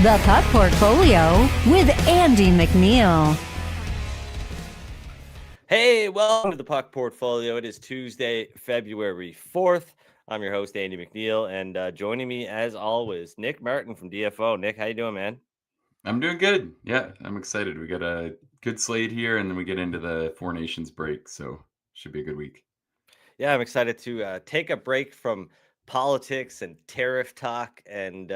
The Puck Portfolio with Andy McNeil. Hey, welcome to the Puck Portfolio. It is Tuesday, February 4th. I'm your host, Andy McNeil, and joining me, as always, Nick Martin from DFO. Nick, how you doing, man? I'm doing good. Yeah, I'm excited. We got a good slate here, and then we get into the Four Nations break, so should be a good week. Yeah, I'm excited to take a break from politics and tariff talk and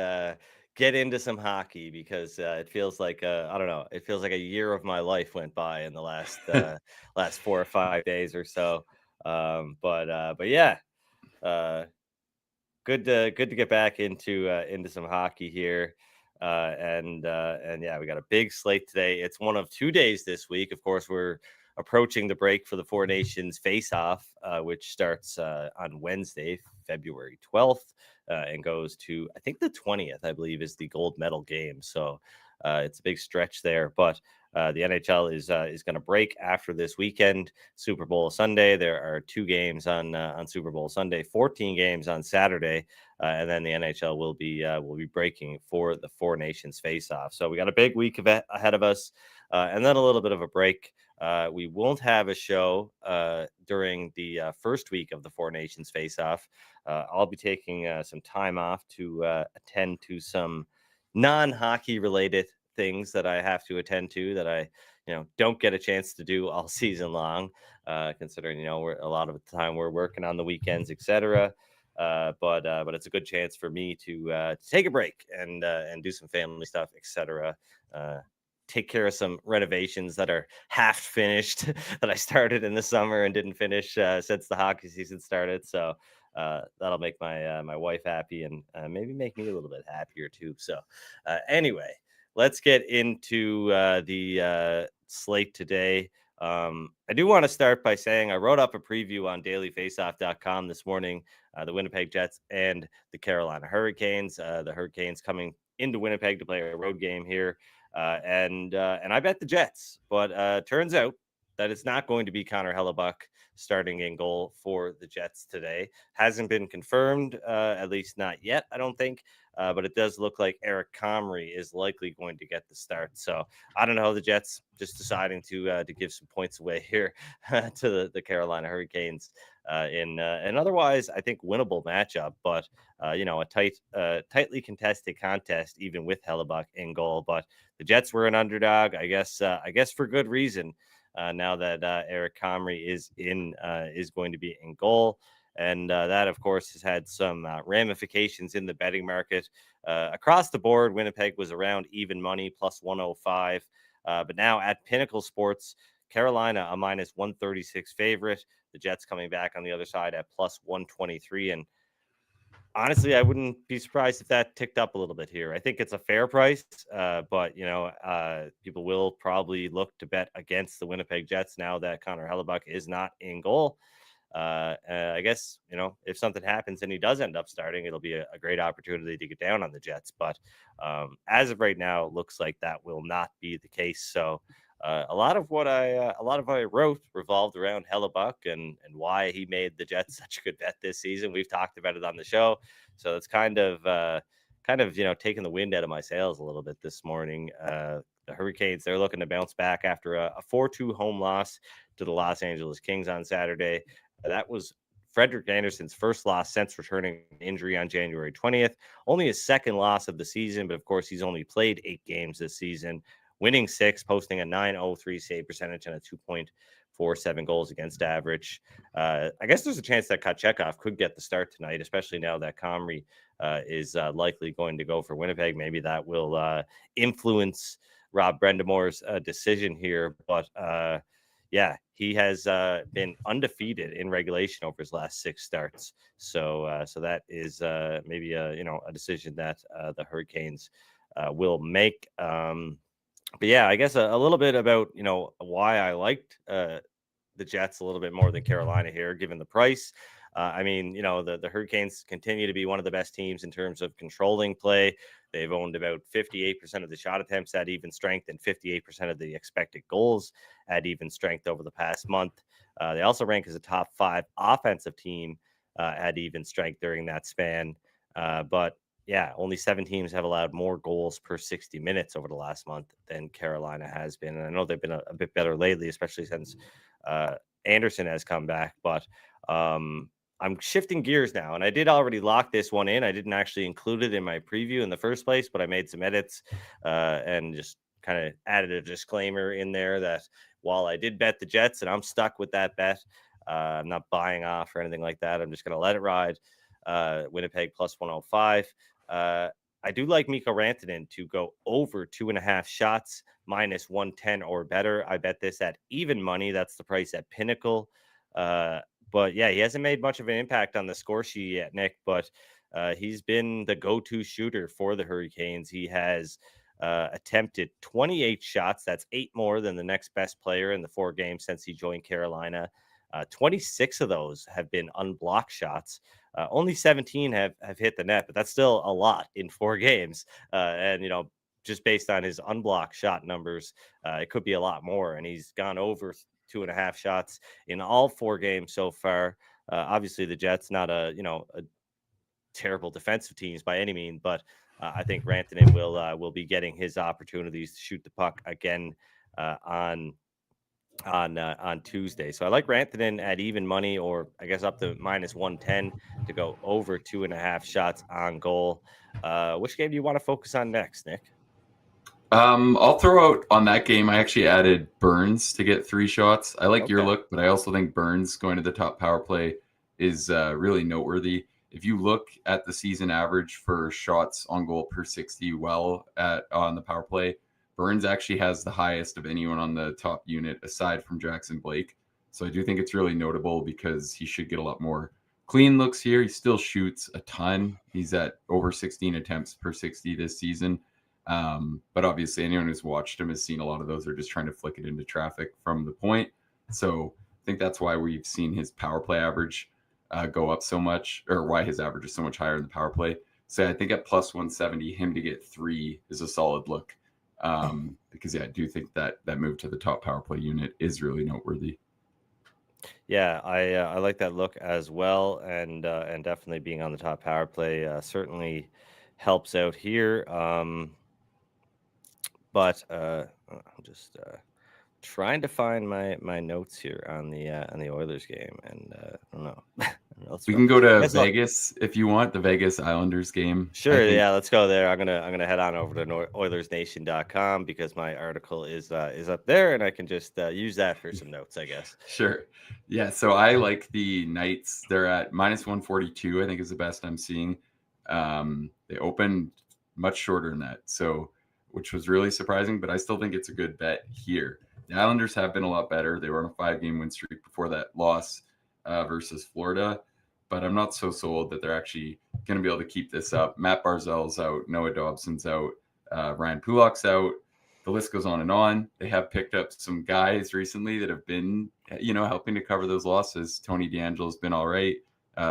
get into some hockey because it feels like I don't know. It feels like a year of my life went by in the last 4 or 5 days or so. But yeah, uh, good to get back into some hockey here. And yeah, we got a big slate today. It's one of 2 days this week. Of course, we're approaching the break for the Four Nations face-off, which starts on Wednesday, February 12th, and goes to, I think, the 20th, I believe, is the gold medal game. So it's a big stretch there. But the NHL is going to break after this weekend. Super Bowl Sunday. There are 2 games on Super Bowl Sunday, 14 games on Saturday, and then the NHL will be breaking for the Four Nations face-off. So we got a big week ahead of us, and then a little bit of a break. We won't have a show during the first week of the Four Nations face-off. I'll be taking some time off to attend to some non-hockey related things that I have to attend to that I don't get a chance to do all season long, considering we're a lot of the time we're working on the weekends, etc. But it's a good chance for me to take a break and do some family stuff, etc. Take care of some renovations that are half finished that I started in the summer and didn't finish since the hockey season started. So that'll make my wife happy and maybe make me a little bit happier too. So anyway, let's get into the slate today. I do want to start by saying I wrote up a preview on dailyfaceoff.com this morning. The Winnipeg Jets and the Carolina Hurricanes. The Hurricanes coming into Winnipeg to play a road game here. And I bet the Jets, but turns out that it's not going to be Connor Hellebuck starting in goal for the Jets today. Hasn't been confirmed, at least not yet, I don't think. But it does look like Eric Comrie is likely going to get the start. So I don't know. The Jets just deciding to give some points away here to the Carolina Hurricanes in an otherwise, I think, winnable matchup. But a tightly contested contest, even with Hellebuck in goal. But the Jets were an underdog, I guess for good reason. Now that Eric Comrie is going to be in goal. And that, of course, has had some ramifications in the betting market. Across the board, Winnipeg was around even money, plus 105. But now at Pinnacle Sports, Carolina, a minus 136 favorite. The Jets coming back on the other side at plus 123. And honestly, I wouldn't be surprised if that ticked up a little bit here. I think it's a fair price, but people will probably look to bet against the Winnipeg Jets now that Connor Hellebuck is not in goal. I guess, if something happens and he does end up starting, it'll be a great opportunity to get down on the Jets. But as of right now, it looks like that will not be the case. So a lot of what I wrote revolved around Hellebuck and why he made the Jets such a good bet this season. We've talked about it on the show, so it's kind of taking the wind out of my sails a little bit this morning. The Hurricanes, they're looking to bounce back after a 4-2 home loss to the Los Angeles Kings on Saturday. That was Frederik Andersen's first loss since returning injury on January 20th. Only his second loss of the season, but of course he's only played 8 games this season, winning 6, posting a .903 save percentage and a 2.47 goals against average. I guess there's a chance that Kochetkov could get the start tonight, especially now that Comrie is likely going to go for Winnipeg. Maybe that will influence Rob Brendamore's decision here, but yeah, he has been undefeated in regulation over his last 6 starts. So that is maybe a decision that the Hurricanes will make. But yeah, I guess a little bit about why I liked the Jets a little bit more than Carolina here, given the price. The Hurricanes continue to be one of the best teams in terms of controlling play. They've owned about 58% of the shot attempts at even strength and 58% of the expected goals at even strength over the past month. They also rank as a top 5 offensive team at even strength during that span. But yeah, only 7 teams have allowed more goals per 60 minutes over the last month than Carolina has been. And I know they've been a bit better lately, especially since uh, Anderson has come back. But I'm shifting gears now, and I did already lock this one in. I didn't actually include it in my preview in the first place, but I made some edits and just kind of added a disclaimer in there that while I did bet the Jets and I'm stuck with that bet, I'm not buying off or anything like that. I'm just going to let it ride. Winnipeg plus 105. I do like Mikko Rantanen to go over 2.5 shots minus 110 or better. I bet this at even money. That's the price at Pinnacle. But yeah, he hasn't made much of an impact on the score sheet yet, Nick, but he's been the go-to shooter for the Hurricanes. He has attempted 28 shots. That's 8 more than the next best player in the 4 games since he joined Carolina. 26 of those have been unblocked shots. Only 17 have hit the net, but that's still a lot in 4 games. And, just based on his unblocked shot numbers, it could be a lot more. And he's gone over 2.5 shots in all 4 games so far. Obviously, the Jets, not a terrible defensive teams by any means, but I think Rantanen will be getting his opportunities to shoot the puck again on Tuesday. So I like Rantanen at even money, or I guess up to minus 110 to go over 2.5 shots on goal. Which game do you want to focus on next, Nick? I'll throw out on that game. I actually added Burns to get 3 shots. I like your look, but I also think Burns going to the top power play is really noteworthy. If you look at the season average for shots on goal per 60 on the power play, Burns actually has the highest of anyone on the top unit aside from Jackson Blake. So I do think it's really notable because he should get a lot more clean looks here. He still shoots a ton. He's at over 16 attempts per 60 this season. But obviously anyone who's watched him has seen a lot of those are just trying to flick it into traffic from the point. So I think that's why we've seen his power play average go up so much, or why his average is so much higher in the power play. So I think at plus 170, him to get 3 is a solid look. Because I do think that move to the top power play unit is really noteworthy. Yeah, I like that look as well, and definitely being on the top power play certainly helps out here. But I'm just trying to find my notes here on the Oilers game, and I don't know. We can go to Vegas if you want, the Vegas Islanders game. Sure, yeah, let's go there. I'm gonna head on over to OilersNation.com because my article is up there, and I can just use that for some notes, I guess. Sure. Yeah, so I like the Knights. They're at minus 142, I think is the best I'm seeing. They opened much shorter than that, so which was really surprising, but I still think it's a good bet here. The Islanders have been a lot better. They were on a 5-game win streak before that loss versus Florida, but I'm not so sold that they're actually going to be able to keep this up. Matt Barzal's out, Noah Dobson's out, Ryan Pulak's out. The list goes on and on. They have picked up some guys recently that have been, helping to cover those losses. Tony DeAngelo's been all right.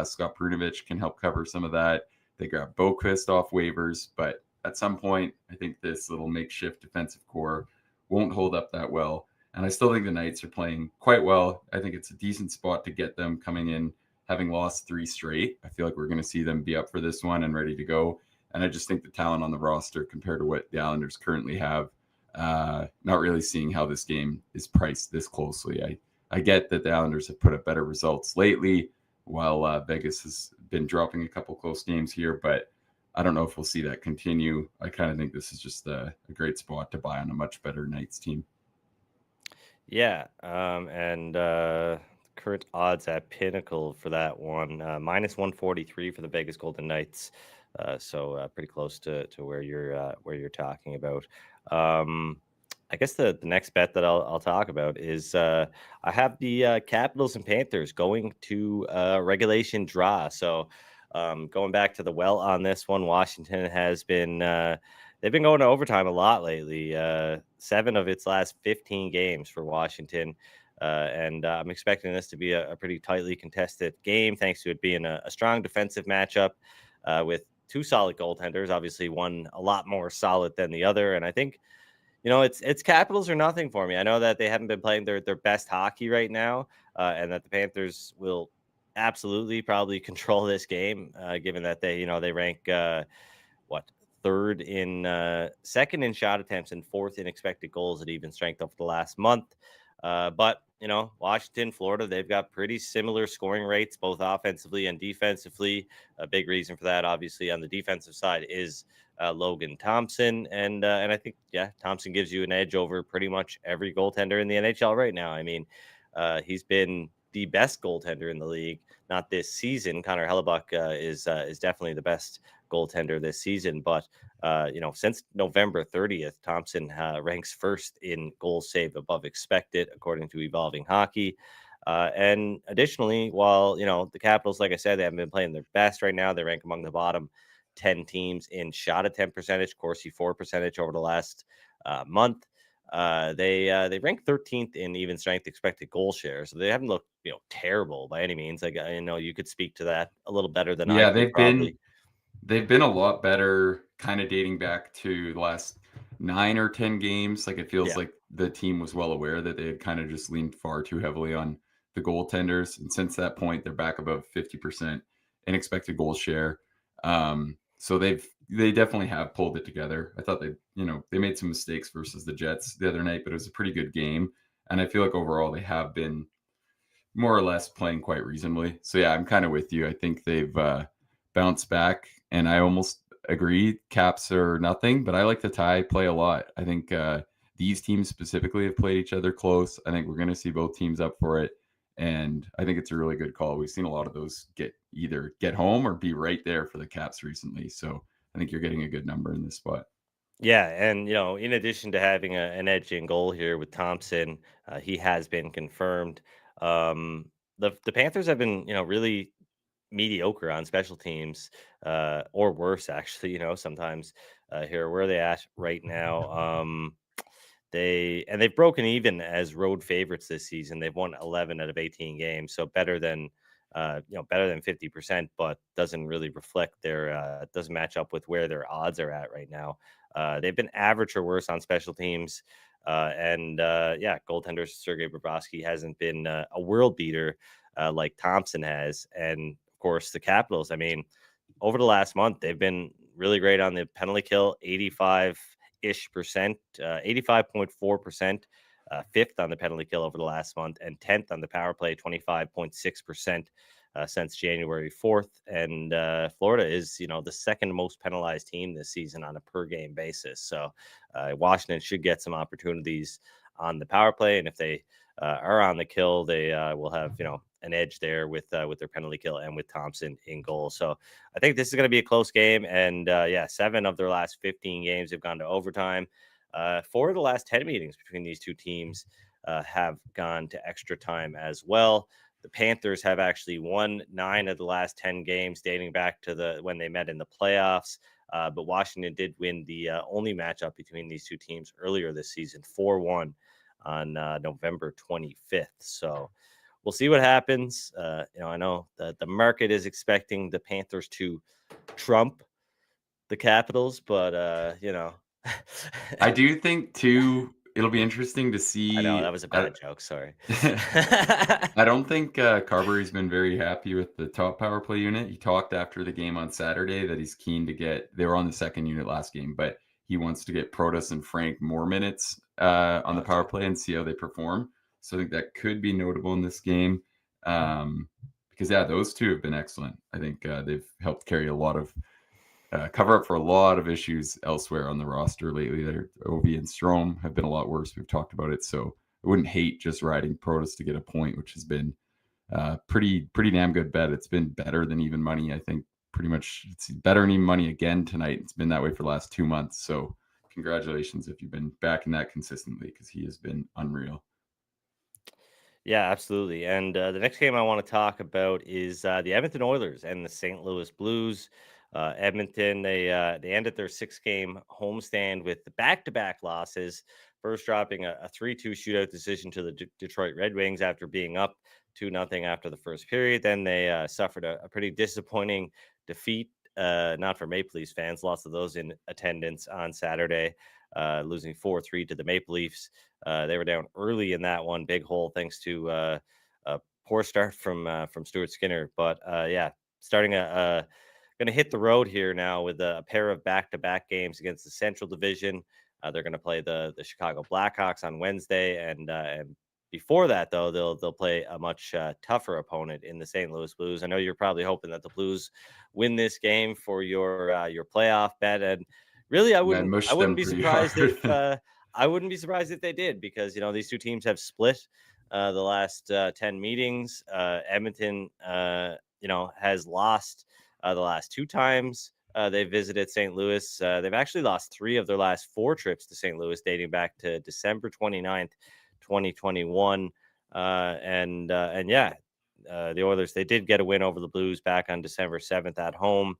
Scott Prunovich can help cover some of that. They grabbed Boquist off waivers, but at some point, I think this little makeshift defensive core won't hold up that well. And I still think the Knights are playing quite well. I think it's a decent spot to get them coming in, having lost 3 straight. I feel like we're going to see them be up for this one and ready to go. And I just think the talent on the roster compared to what the Islanders currently have, not really seeing how this game is priced this closely. I get that the Islanders have put up better results lately, while Vegas has been dropping a couple close games here, but I don't know if we'll see that continue. I kind of think this is just a great spot to buy on a much better Knights team. Yeah, and current odds at Pinnacle for that one, minus 143 for the Vegas Golden Knights. So pretty close to where you're talking about. I guess the next bet that I'll talk about is I have the Capitals and Panthers going to regulation draw. So going back to the well on this one, Washington has been they've been going to overtime a lot lately. 7 of its last 15 games for Washington. And I'm expecting this to be a pretty tightly contested game, thanks to it being a strong defensive matchup with 2 solid goaltenders. Obviously, one a lot more solid than the other. And I think, it's Capitals or nothing for me. I know that they haven't been playing their best hockey right now, and that the Panthers will absolutely probably control this game, given that they rank second in shot attempts and fourth in expected goals at even strength over the last month. But Washington, Florida, they've got pretty similar scoring rates, both offensively and defensively. A big reason for that, obviously, on the defensive side is Logan Thompson, and I think Thompson gives you an edge over pretty much every goaltender in the NHL right now. I mean, he's been the best goaltender in the league, not this season. Connor Hellebuck is definitely the best goaltender this season, but since November 30th, Thompson ranks first in goals saved above expected, according to Evolving Hockey. And additionally, while the Capitals, like I said, they haven't been playing their best right now, they rank among the bottom 10 teams in shot attempt percentage, Corsi for percentage over the last month. They rank 13th in even strength expected goal share, so they haven't looked terrible by any means. Like I know you could speak to that a little better than I Yeah, could probably. they've been a lot better, kind of dating back to the last 9 or 10 games. Like it feels Yeah. like the team was well aware that they had kind of just leaned far too heavily on the goaltenders, and since that point, they're back above 50% in expected goal share. So they definitely have pulled it together. I thought they made some mistakes versus the Jets the other night, but it was a pretty good game, and I feel like overall they have been more or less playing quite reasonably. So yeah, I'm kind of with you. I think they've bounced back, and I almost agree. Caps are nothing, but I like the tie play a lot. I think these teams specifically have played each other close. I think we're going to see both teams up for it, and I think it's a really good call. We've seen a lot of those either get home or be right there for the Caps recently. So I think you're getting a good number in this spot. Yeah, and in addition to having an edge in goal here with Thompson, he has been confirmed. The Panthers have been really mediocre on special teams, or worse actually. Sometimes here where are they at right now? They've broken even as road favorites this season. They've won 11 out of 18 games, so better than 50%, but doesn't really reflect doesn't match up with where their odds are at right now. They've been average or worse on special teams. And goaltender Sergei Bobrovsky hasn't been a world beater like Thompson has. And of course, the Capitals, I mean, over the last month, they've been really great on the penalty kill, 85-ish%, 85.4%, fifth on the penalty kill over the last month, and 10th on the power play, 25.6%. Since January 4th. And Florida is, the second most penalized team this season on a per game basis. So Washington should get some opportunities on the power play. And if they are on the kill, they will have, an edge there with their penalty kill and with Thompson in goal. So I think this is going to be a close game. And 7 of their last 15 games have gone to overtime. 4 of the last 10 meetings between these two teams have gone to extra time as well. The Panthers have actually won 9 of the last 10 games dating back to when they met in the playoffs. But Washington did win the only matchup between these two teams earlier this season, 4-1 on November 25th. So we'll see what happens. I know that the market is expecting the Panthers to trump the Capitals, but I do think too it'll be interesting to see. I know that was a bad joke. Sorry. I don't think Carberry's been very happy with the top power play unit. He talked after the game on Saturday that he's keen to they were on the second unit last game, but he wants to get Protas and Frank more minutes on the power play and see how they perform. So I think that could be notable in this game because, those two have been excellent. I think they've helped carry a lot of cover up for a lot of issues elsewhere on the roster lately. Ovi and Strome have been a lot worse. We've talked about it. So I wouldn't hate just riding Protas to get a point, which has been pretty damn good bet. It's been better than even money. I think pretty much it's better than even money again tonight. It's been that way for the last 2 months. So congratulations if you've been backing that consistently because he has been unreal. Yeah, absolutely. And the next game I want to talk about is the Edmonton Oilers and the St. Louis Blues. Edmonton, they ended their 6-game homestand with the back-to-back losses. First, dropping a 3-2 shootout decision to the Detroit Red Wings after being up 2-0 after the first period. Then they suffered a pretty disappointing defeat. Not for Maple Leafs fans, lots of those in attendance on Saturday, losing 4-3 to the Maple Leafs. They were down early in that one, big hole thanks to a poor start from Stuart Skinner. But starting a going to hit the road here now with a pair of back-to-back games against the Central Division. They're going to play the Chicago Blackhawks on Wednesday, and before that, though, they'll play a much tougher opponent in the St. Louis Blues. I know you're probably hoping that the Blues win this game for your playoff bet, and really, I Yeah, I wouldn't mushed them be pretty surprised hard. if I wouldn't be surprised if they did, because these two teams have split the last 10 meetings. Edmonton, has lost the last 2 times they visited St. Louis. They've actually lost 3 of their last 4 trips to St. Louis, dating back to December 29th, 2021. And yeah, the Oilers, they did get a win over the Blues back on December 7th at home.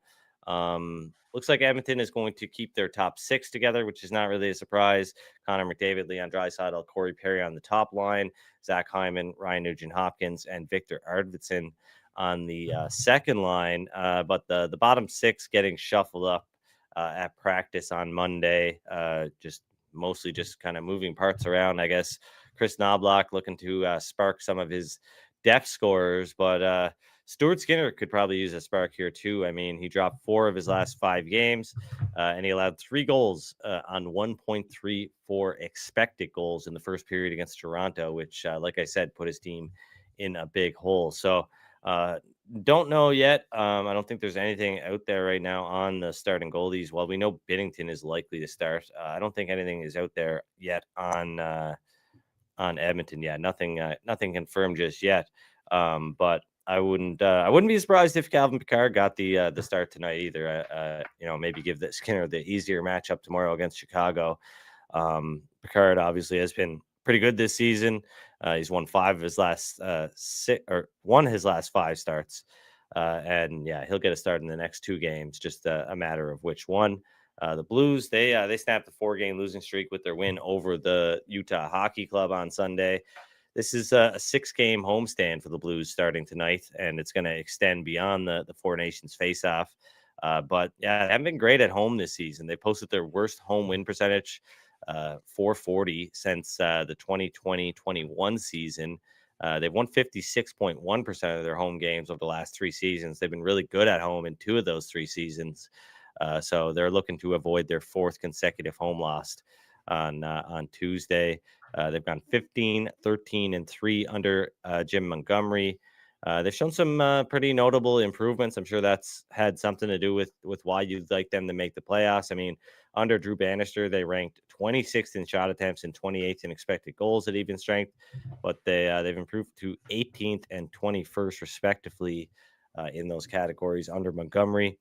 Looks like Edmonton is going to keep their top 6 together, which is not really a surprise. Connor McDavid, Leon Draisaitl, Corey Perry on the top line, Zach Hyman, Ryan Nugent-Hopkins, and Victor Arvidsson on the second line. But the bottom 6 getting shuffled up at practice on Monday, just mostly just kind of moving parts around. I guess Chris Knobloch looking to spark some of his depth scorers, but Stuart Skinner could probably use a spark here too. I mean, he dropped 4 of his last 5 games, and he allowed 3 goals on 1.34 expected goals in the first period against Toronto, which, like I said, put his team in a big hole. So don't know yet. I don't think there's anything out there right now on the starting goalies. While we know Binnington is likely to start, I don't think anything is out there yet on Edmonton. Yeah, nothing confirmed just yet. But I wouldn't be surprised if Calvin Pickard got the start tonight either. Maybe give the Skinner the easier matchup tomorrow against Chicago. Pickard obviously has been pretty good this season. He's won 5 of his last 6, or won his last 5 starts. And yeah, he'll get a start in the next 2 games, just a matter of which one. The Blues, they snapped a 4-game losing streak with their win over the Utah Hockey Club on Sunday. This is a 6-game homestand for the Blues starting tonight, and it's going to extend beyond the Four Nations face-off. But yeah, they haven't been great at home this season. They posted their worst home win percentage, 440, since the 2020-21 season. They've won 56.1% of their home games over the last 3 seasons. They've been really good at home in 2 of those 3 seasons. So they're looking to avoid their 4th consecutive home loss on Tuesday. They've gone 15, 13, and 3 under Jim Montgomery. They've shown some pretty notable improvements. I'm sure that's had something to do with why you'd like them to make the playoffs. I mean, under Drew Bannister, they ranked 26th in shot attempts and 28th in expected goals at even strength, but they've improved to 18th and 21st respectively in those categories under Montgomery.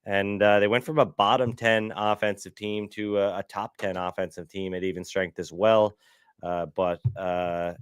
And they went from a bottom 10 offensive team to a top 10 offensive team at even strength as well. Yeah,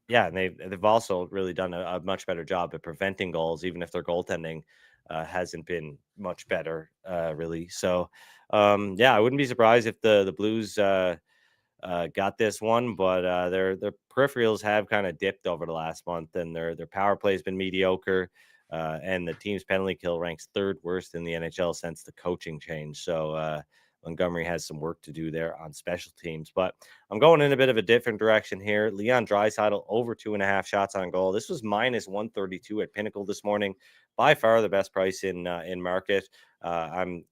and they've also really done a much better job at preventing goals, even if their goaltending hasn't been much better, really. So, yeah, I wouldn't be surprised if the Blues got this one, but their peripherals have kind of dipped over the last month, and their power play has been mediocre. And the team's penalty kill ranks 3rd worst in the NHL since the coaching change. So Montgomery has some work to do there on special teams. But I'm going in a bit of a different direction here. Leon Draisaitl over 2.5 shots on goal. This was minus 132 at Pinnacle this morning. By far the best price in market. I'm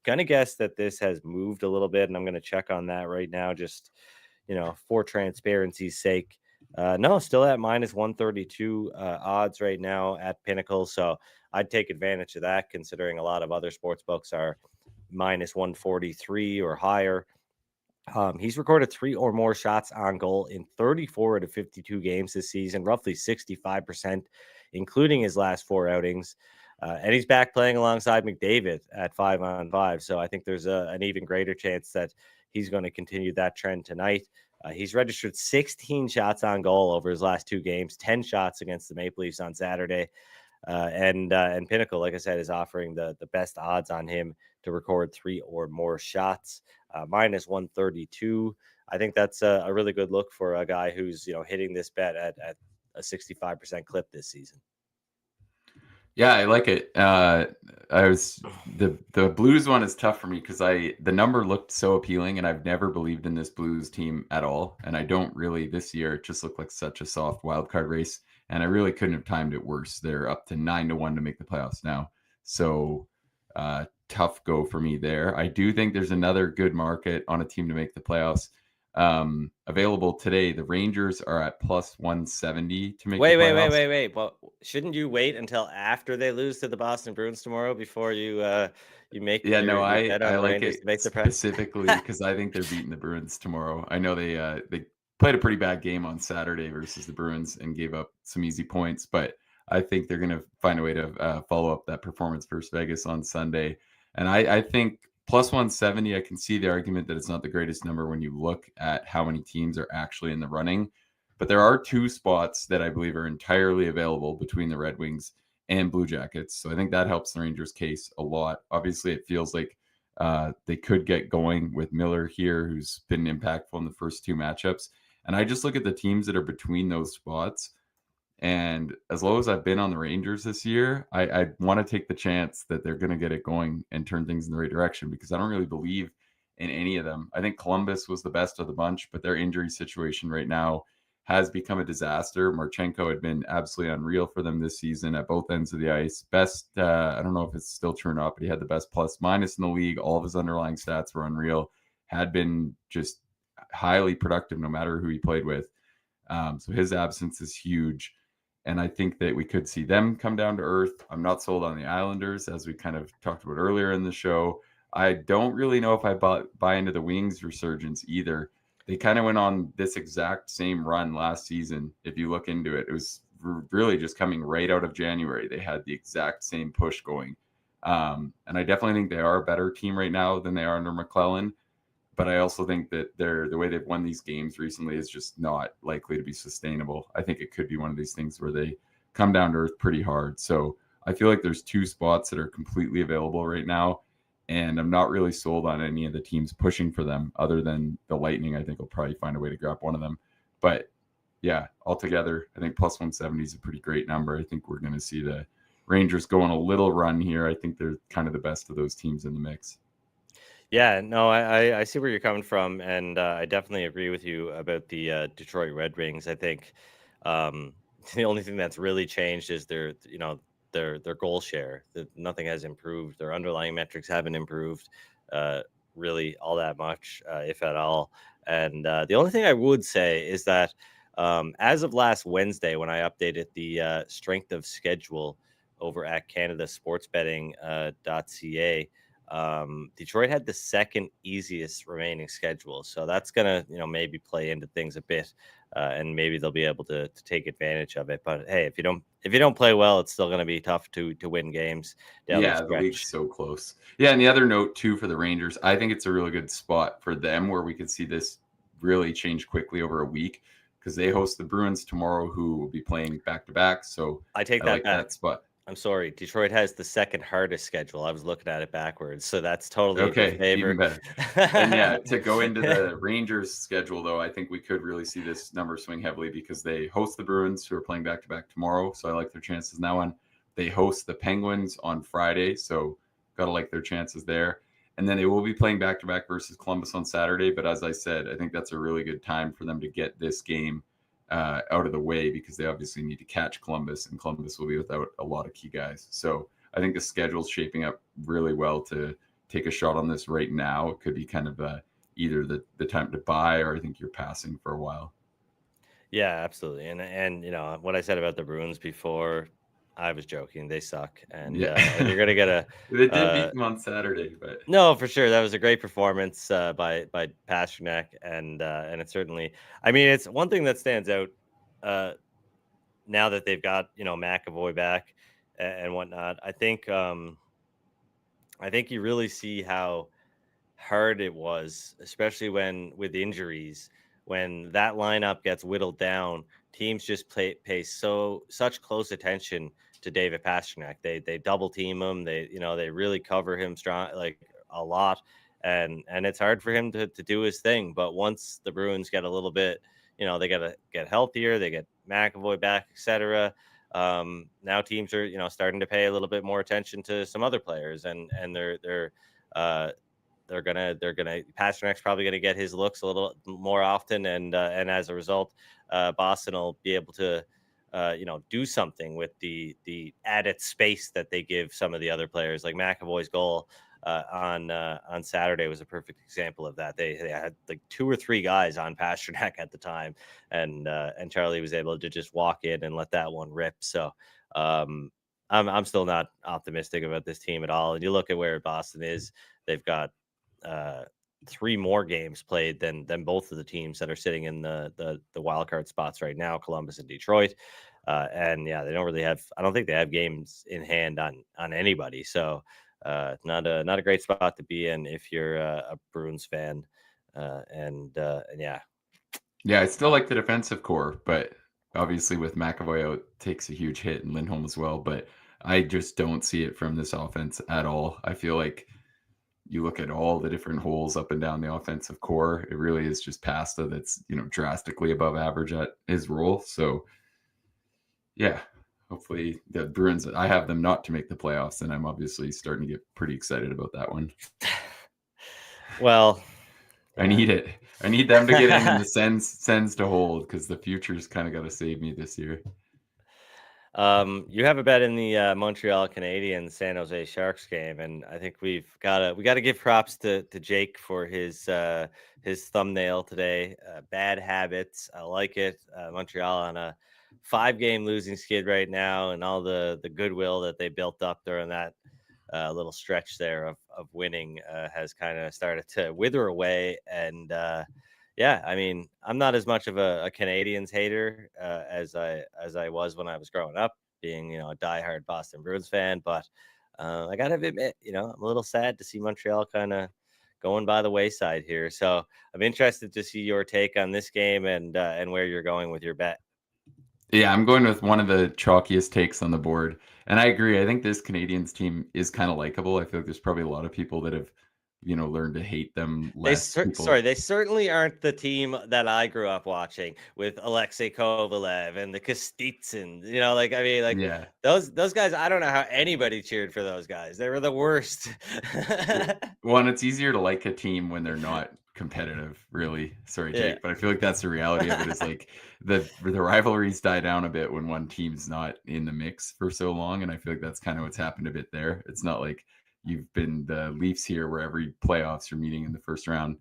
gonna guess that this has moved a little bit, and I'm gonna check on that right now, just for transparency's sake. No, still at minus 132 odds right now at Pinnacle. So I'd take advantage of that, considering a lot of other sports books are minus 143 or higher. He's recorded 3 or more shots on goal in 34 out of 52 games this season, roughly 65%, including his last 4 outings. And he's back playing alongside McDavid at 5-on-5. So I think there's an even greater chance that he's going to continue that trend tonight. He's registered 16 shots on goal over his last 2 games, 10 shots against the Maple Leafs on Saturday. And Pinnacle, like I said, is offering the best odds on him to record 3 or more shots, minus 132. I think that's a really good look for a guy who's hitting this bet at a 65% clip this season. Yeah, I like it. The Blues one is tough for me because the number looked so appealing, and I've never believed in this Blues team at all. And I don't really this year. It just looked like such a soft wild card race, and I really couldn't have timed it worse. They're up to 9-1 to make the playoffs now. So tough go for me there. I do think there's another good market on a team to make the playoffs available today. The Rangers are at plus 170 to make the playoffs. Wait. Well, shouldn't you wait until after they lose to the Boston Bruins tomorrow before you make Yeah, no, your bet on I the like Rangers it to make the press? specifically because I think they're beating the Bruins tomorrow. I know they played a pretty bad game on Saturday versus the Bruins and gave up some easy points, but I think they're going to find a way to follow up that performance versus Vegas on Sunday. And I think plus 170, I can see the argument that it's not the greatest number when you look at how many teams are actually in the running. But there are two spots that I believe are entirely available between the Red Wings and Blue Jackets. So I think that helps the Rangers' case a lot. Obviously, it feels like they could get going with Miller here, who's been impactful in the first two matchups. And I just look at the teams that are between those spots. And as low as I've been on the Rangers this year, I want to take the chance that they're going to get it going and turn things in the right direction because I don't really believe in any of them. I think Columbus was the best of the bunch, but their injury situation right now has become a disaster. Marchenko had been absolutely unreal for them this season at both ends of the ice. Best, I don't know if it's still true or not, but he had the best plus minus in the league. All of his underlying stats were unreal, had been just highly productive no matter who he played with. So his absence is huge. And I think that we could see them come down to earth. I'm not sold on the Islanders, as we kind of talked about earlier in the show. I don't really know if I buy into the Wings resurgence either. They kind of went on this exact same run last season. If you look into it, it was really just coming right out of January. They had the exact same push going. And I definitely think they are a better team right now than they are under McClellan. But I also think that the way they've won these games recently is just not likely to be sustainable. I think it could be one of these things where they come down to earth pretty hard. So I feel like there's two spots that are completely available right now. And I'm not really sold on any of the teams pushing for them other than the Lightning. I think will probably find a way to grab one of them. But yeah, altogether, I think plus 170 is a pretty great number. I think we're going to see the Rangers go on a little run here. I think they're kind of the best of those teams in the mix. Yeah, no, I see where you're coming from, and I definitely agree with you about the Detroit Red Wings. I think the only thing that's really changed is their goal share. Nothing has improved. Their underlying metrics haven't improved really all that much, if at all. And the only thing I would say is that as of last Wednesday, when I updated the strength of schedule over at CanadaSportsBetting.ca. Detroit had the second easiest remaining schedule, so that's gonna maybe play into things a bit, and maybe they'll be able to take advantage of it. But hey, if you don't play well, it's still gonna be tough to win games down the The league's stretch. so close. Yeah, and the other note too for the Rangers, I think it's a really good spot for them where we could see this really change quickly over a week because they host the Bruins tomorrow, who will be playing back to back. So I take I that like back. that spot. I'm sorry, Detroit has the second hardest schedule. I was looking at it backwards, so that's totally in their Okay, even favor. better. And yeah, to go into the Rangers schedule, though, I think we could really see this number swing heavily because they host the Bruins, who are playing back to back tomorrow. So I like their chances in that one. They host the Penguins on Friday, so gotta like their chances there. And then they will be playing back to back versus Columbus on Saturday. But as I said, I think that's a really good time for them to get this game out of the way because they obviously need to catch Columbus, and Columbus will be without a lot of key guys. So I think the schedule's shaping up really well to take a shot on this right now. It could be kind of either the time to buy, or I think you're passing for a while. Yeah, absolutely. And what I said about the Bruins before, I was joking. They suck, and Yeah, you're gonna get a they did beat them on Saturday, but no, for sure. That was a great performance by Pasternak, and it's certainly. I mean, it's one thing that stands out uh, now that they've got McAvoy back and whatnot. I think you really see how hard it was, especially when with injuries, when that lineup gets whittled down, teams just pay such close attention to David Pasternak. They double team him. They really cover him strong, like a lot, and it's hard for him to do his thing. But once the Bruins get a little bit, they got to get healthier. They get McAvoy back, etc. Now teams are starting to pay a little bit more attention to some other players, and uh, they're gonna Pasternak's probably gonna get his looks a little more often, and as a result, Boston will be able to do something with the added space that they give some of the other players. Like McAvoy's goal on Saturday was a perfect example of that. They had like 2 or 3 guys on Pasternak at the time, and Charlie was able to just walk in and let that one rip. So I'm still not optimistic about this team at all. And you look at where Boston is; they've got 3 more games played than both of the teams that are sitting in the wild card spots right now, Columbus and Detroit. And yeah, they don't really have. I don't think they have games in hand on anybody. So not a great spot to be in if you're a Bruins fan. And yeah. Yeah, I still like the defensive core, but obviously with McAvoy out, takes a huge hit, and Lindholm as well. But I just don't see it from this offense at all. I feel like you look at all the different holes up and down the offensive core, it really is just Pasta that's, drastically above average at his role. So yeah, hopefully the Bruins, I have them not to make the playoffs, and I'm obviously starting to get pretty excited about that one. Well, I need it. I need them to get in and the Sens to hold, because the future's kind of got to save me this year. You have a bet in the Montreal Canadiens San Jose Sharks game, and I think we got to give props to Jake for his thumbnail today. Bad habits, I like it. Montreal on a 5-game losing skid right now, and all the goodwill that they built up during that little stretch there of winning has kind of started to wither away. And yeah, I mean, I'm not as much of a Canadiens hater as I was when I was growing up, being a diehard Boston Bruins fan. But I gotta admit, I'm a little sad to see Montreal kind of going by the wayside here. So I'm interested to see your take on this game and where you're going with your bet. Yeah, I'm going with one of the chalkiest takes on the board. And I agree. I think this Canadiens team is kind of likable. I feel like there's probably a lot of people that have, learned to hate them less. They certainly aren't the team that I grew up watching with Alexei Kovalev and the Kostitsyn. Yeah. Those guys. I don't know how anybody cheered for those guys. They were the worst. Well, and it's easier to like a team when they're not competitive, really. Sorry, Jake, Yeah. but I feel like that's the reality of it. Is like the rivalries die down a bit when one team's not in the mix for so long, and I feel like that's kind of what's happened a bit there. It's not like you've been the Leafs here, where every playoffs you're meeting in the first round.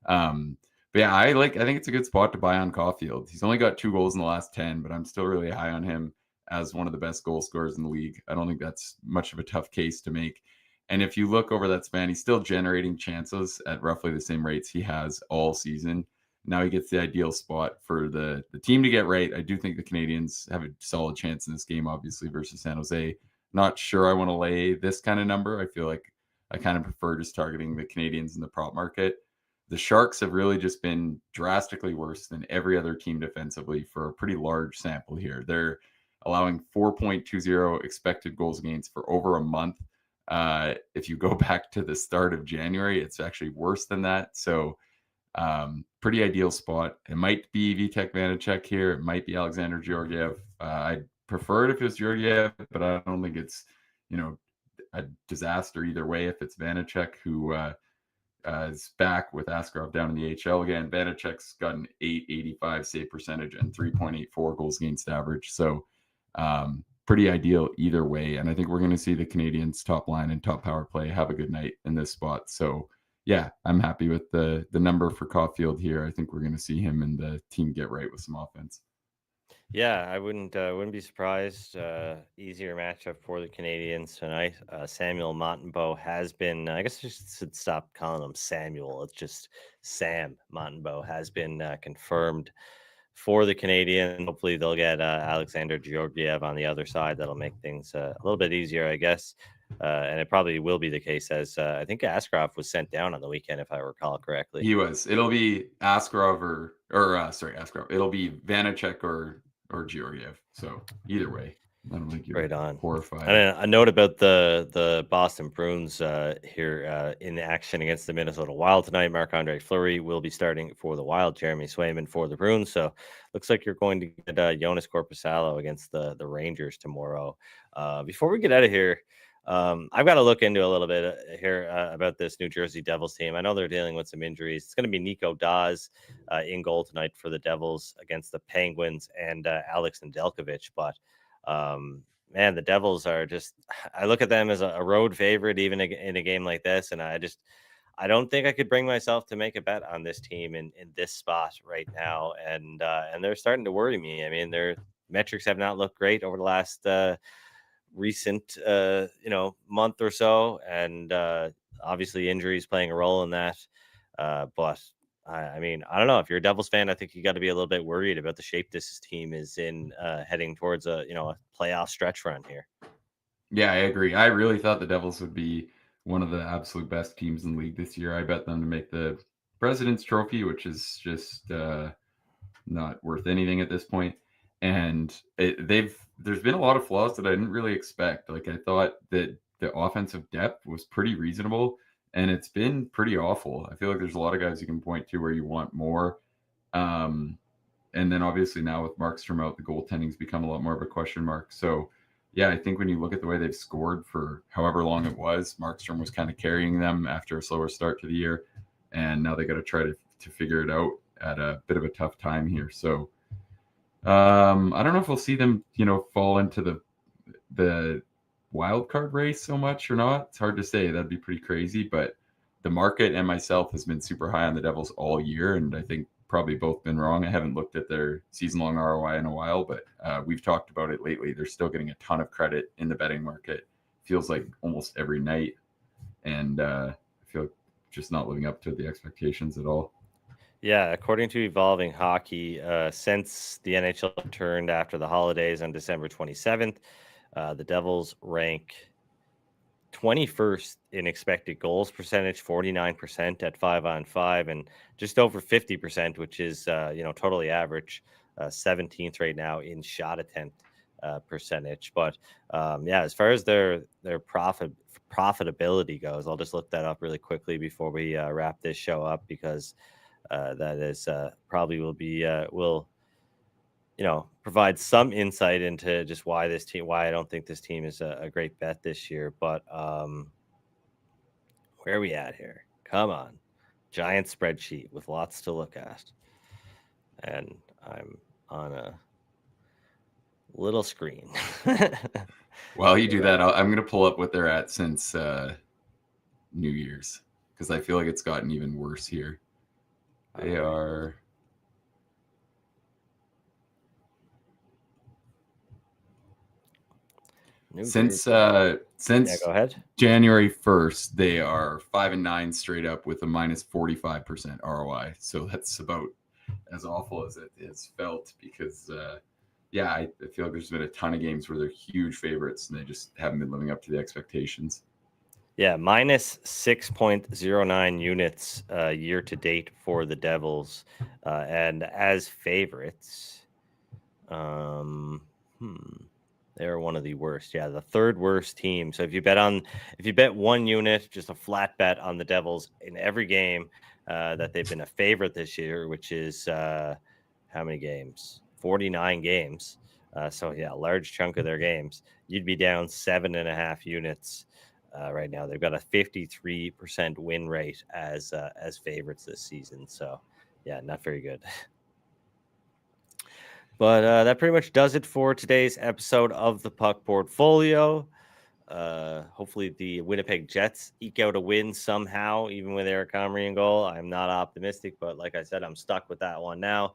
But yeah, I think it's a good spot to buy on Caulfield. He's only got 2 goals in the last 10, but I'm still really high on him as one of the best goal scorers in the league. I don't think that's much of a tough case to make. And if you look over that span, he's still generating chances at roughly the same rates he has all season. Now he gets the ideal spot for the team to get right. I do think the Canadiens have a solid chance in this game, obviously, versus San Jose. Not sure I want to lay this kind of number. I feel like I kind of prefer just targeting the Canadiens in the prop market. The Sharks have really just been drastically worse than every other team defensively for a pretty large sample here. They're allowing 4.20 expected goals against for over a month. If you go back to the start of January, it's actually worse than that. So pretty ideal spot. It might be Vitek Vanacek here. It might be Alexander Georgiev. I'd prefer it if it was Georgiev, but I don't think it's, a disaster either way if it's Vanacek, who is back with Askarov down in the HL again. Vanacek's got an .885 save percentage and 3.84 goals against average. So pretty ideal either way. And I think we're going to see the Canadiens top line and top power play have a good night in this spot. So yeah, I'm happy with the number for Caulfield here. I think we're going to see him and the team get right with some offense. Yeah, I wouldn't be surprised. Easier matchup for the Canadiens tonight. Samuel Montembeault has been. I guess I should stop calling him Samuel. It's just Sam Montembeault has been confirmed for the Canadiens. Hopefully, they'll get Alexander Georgiev on the other side. That'll make things a little bit easier, I guess. And it probably will be the case, as I think Askarov was sent down on the weekend, if I recall correctly. He was. It'll be Askarov Askarov. It'll be Vanacek or Georgiev. So either way, I don't think you're right on. horrified. And a note about the Boston Bruins here in action against the Minnesota Wild tonight. Marc-Andre Fleury will be starting for the Wild. Jeremy Swayman for the Bruins. So looks like you're going to get Jonas Corposalo against the Rangers tomorrow. Before we get out of here, I've got to look into a little bit here about this New Jersey Devils team. I know they're dealing with some injuries. It's going to be Nico Dawes in goal tonight for the Devils against the Penguins and Alex Nedeljkovic. But man, the Devils are just, I look at them as a road favorite even in a game like this. And I don't think I could bring myself to make a bet on this team in this spot right now. And they're starting to worry me. I mean, their metrics have not looked great over the last recent month or so, and obviously injuries playing a role in that. But I mean, I don't know. If you're a Devils fan, I think you got to be a little bit worried about the shape this team is in, heading towards a playoff stretch run here. Yeah, I agree. I really thought the Devils would be one of the absolute best teams in the league this year. I bet them to make the President's Trophy, which is just not worth anything at this point. And there's been a lot of flaws that I didn't really expect. Like, I thought that the offensive depth was pretty reasonable, and it's been pretty awful. I feel like there's a lot of guys you can point to where you want more. And then obviously now with Markstrom out, the goaltending's become a lot more of a question mark. So yeah, I think when you look at the way they've scored for however long it was, Markstrom was kind of carrying them after a slower start to the year, and now they got to try to figure it out at a bit of a tough time here. So I don't know if we'll see them, fall into the wild card race so much or not. It's hard to say. That'd be pretty crazy, but the market and myself has been super high on the Devils all year, and I think probably both been wrong. I haven't looked at their season-long ROI in a while, but we've talked about it lately. They're still getting a ton of credit in the betting market. Feels like almost every night, and I feel like just not living up to the expectations at all. Yeah, according to Evolving Hockey, since the NHL returned after the holidays on December 27th, the Devils rank 21st in expected goals percentage, 49% at 5-on-5, and just over 50%, which is totally average. 17th right now in shot attempt percentage. But as far as their profitability goes, I'll just look that up really quickly before we wrap this show up, because that is probably will provide some insight into just why I don't think this team is a great bet this year. But where are we at here? Come on. Giant spreadsheet with lots to look at. And I'm on a little screen. While you do that, I'm going to pull up what they're at since New Year's, because I feel like it's gotten even worse here. They are... Since go ahead. January 1st, they are 5-9 straight up with a minus 45% ROI. So that's about as awful as it has felt, because I feel like there's been a ton of games where they're huge favorites and they just haven't been living up to the expectations. Yeah, minus 6.09 units year to date for the Devils, and as favorites, they're one of the worst. Yeah, the third worst team. So if you bet 1 unit, just a flat bet on the Devils in every game that they've been a favorite this year, which is how many games? 49 games. So yeah, a large chunk of their games, you'd be down 7.5 units. Right now, they've got a 53% win rate as favorites this season. So yeah, not very good. But that pretty much does it for today's episode of the Puck Portfolio. Hopefully the Winnipeg Jets eke out a win somehow, even with Eric Comrie in goal. I'm not optimistic, but like I said, I'm stuck with that one now.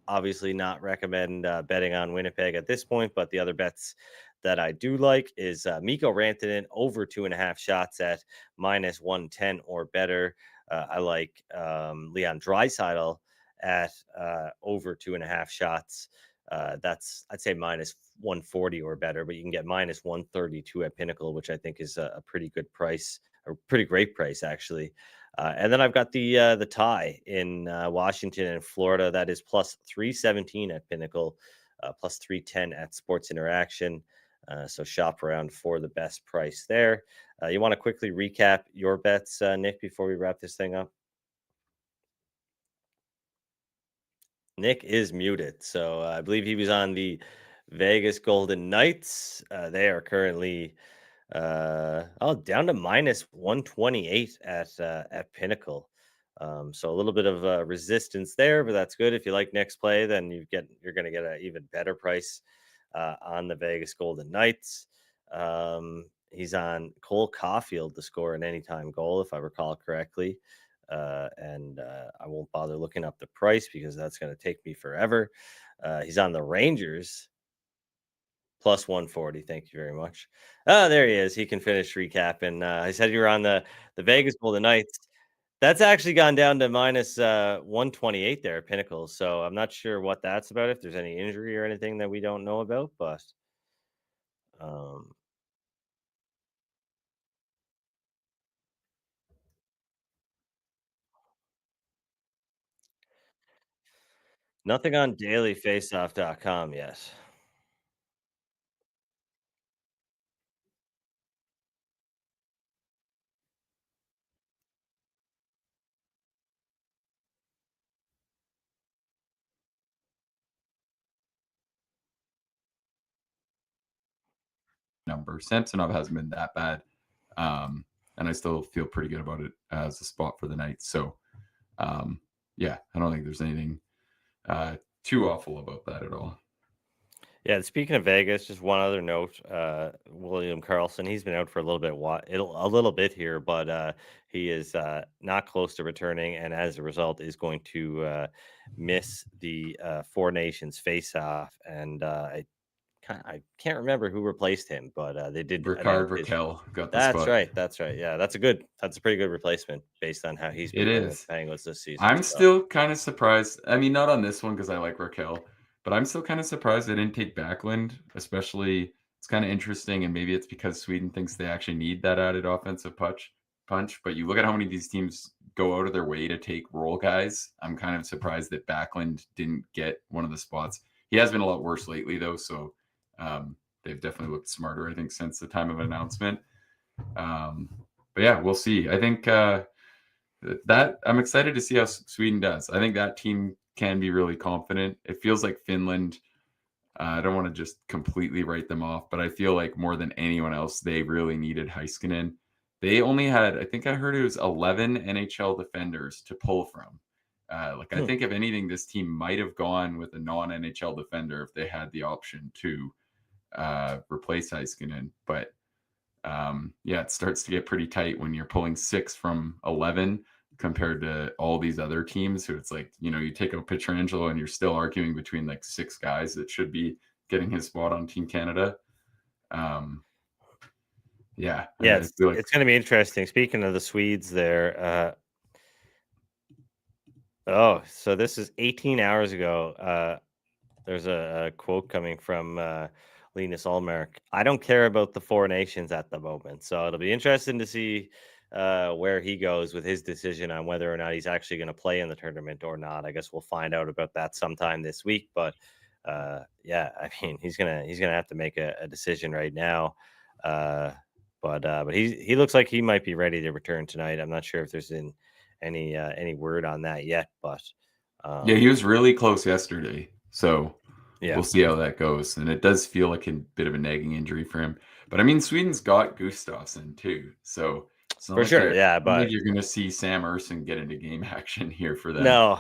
Obviously not recommend betting on Winnipeg at this point, but the other bets that I do like is Mikko Rantanen over 2.5 shots at minus 110 or better. I like Leon Draisaitl at over 2.5 shots. That's, I'd say, minus 140 or better, but you can get minus 132 at Pinnacle, which I think is a pretty good price, a pretty great price, actually. And then I've got the tie in Washington and Florida. That is plus 317 at Pinnacle, plus 310 at Sports Interaction. So shop around for the best price there. You want to quickly recap your bets, Nick, before we wrap this thing up? Nick is muted. So I believe he was on the Vegas Golden Knights. They are currently Down to minus 128 at Pinnacle. So a little bit of resistance there, but that's good. If you like next play, then you're going to get an even better price on the Vegas Golden Knights. He's on Cole Caulfield to score an anytime goal, if I recall correctly. And I won't bother looking up the price because that's going to take me forever. He's on the Rangers plus 140. Thank you very much. There he is. He can finish recapping. I said you were on the Vegas Golden Knights. That's actually gone down to minus 128 there at Pinnacle. So I'm not sure what that's about, if there's any injury or anything that we don't know about, but um, nothing on dailyfaceoff.com yet. Number Samsonov hasn't been that bad, and I still feel pretty good about it as a spot for the night. So, yeah, I don't think there's anything too awful about that at all. Yeah, speaking of Vegas, just one other note. William Karlsson, he's been out for a little bit, a little bit here, but he is not close to returning, and as a result, is going to miss the Four Nations face-off. And I can't remember who replaced him, but they did Ricard announce his. Raquel got the That's spot. right. That's right. Yeah, that's a pretty good replacement based on how he's been It playing with is. the Penguins this season. I'm So still kind of surprised. I mean, not on this one because I like Raquel, but I'm still kind of surprised they didn't take Backlund. Especially, it's kind of interesting, and maybe it's because Sweden thinks they actually need that added offensive punch. But you look at how many of these teams go out of their way to take role guys. I'm kind of surprised that Backlund didn't get one of the spots. He has been a lot worse lately, though, so they've definitely looked smarter, I think, since the time of announcement. But yeah, we'll see. I think that I'm excited to see how Sweden does. I think that team can be really confident. It feels like Finland. I don't want to just completely write them off, but I feel like more than anyone else, they really needed Heiskanen. They only had, I think I heard it was 11 NHL defenders to pull from. I think if anything, this team might have gone with a non-NHL defender if they had the option to replace Heiskanen. But yeah, it starts to get pretty tight when you're pulling 6 from 11 compared to all these other teams who it's like, you take out Pietrangelo and you're still arguing between like 6 guys that should be getting his spot on Team Canada. Yeah. it's going to be interesting. Speaking of the Swedes there, so this is 18 hours ago. There's a quote coming from Linus Ullmark. I don't care about the Four Nations at the moment. So it'll be interesting to see where he goes with his decision on whether or not he's actually going to play in the tournament or not. I guess we'll find out about that sometime this week. But yeah, I mean, he's gonna have to make a decision right now. But he looks like he might be ready to return tonight. I'm not sure if there's any word on that yet, but yeah, he was really close yesterday. So yeah, we'll see how that goes. And it does feel like a bit of a nagging injury for him. But I mean, Sweden's got Gustafsson too. So it's not for like sure. Yeah, but you're going to see Sam Ersson get into game action here for them. No.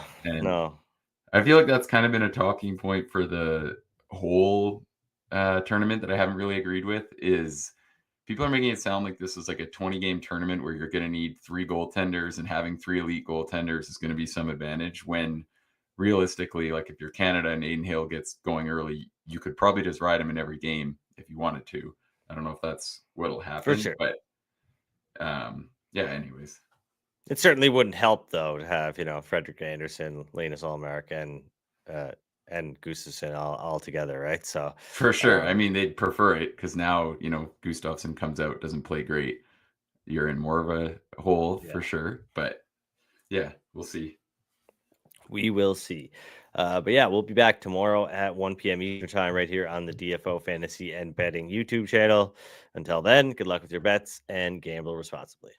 I feel like that's kind of been a talking point for the whole tournament that I haven't really agreed with is people are making it sound like this is like a 20-game tournament where you're going to need 3 goaltenders and having 3 elite goaltenders is going to be some advantage when realistically, like if you're Canada and Aiden Hill gets going early, you could probably just ride him in every game if you wanted to. I don't know if that's what'll happen, for sure. But yeah, anyways. It certainly wouldn't help though to have, Frederick Anderson, Linus Ullmark, and Gustafsson all together, right? So for sure. I mean, they'd prefer it because now, Gustafsson comes out, doesn't play great. You're in more of a hole for sure. But yeah, we'll see. We will see. But yeah, we'll be back tomorrow at 1 p.m. Eastern time right here on the DFO Fantasy and Betting YouTube channel. Until then, good luck with your bets and gamble responsibly.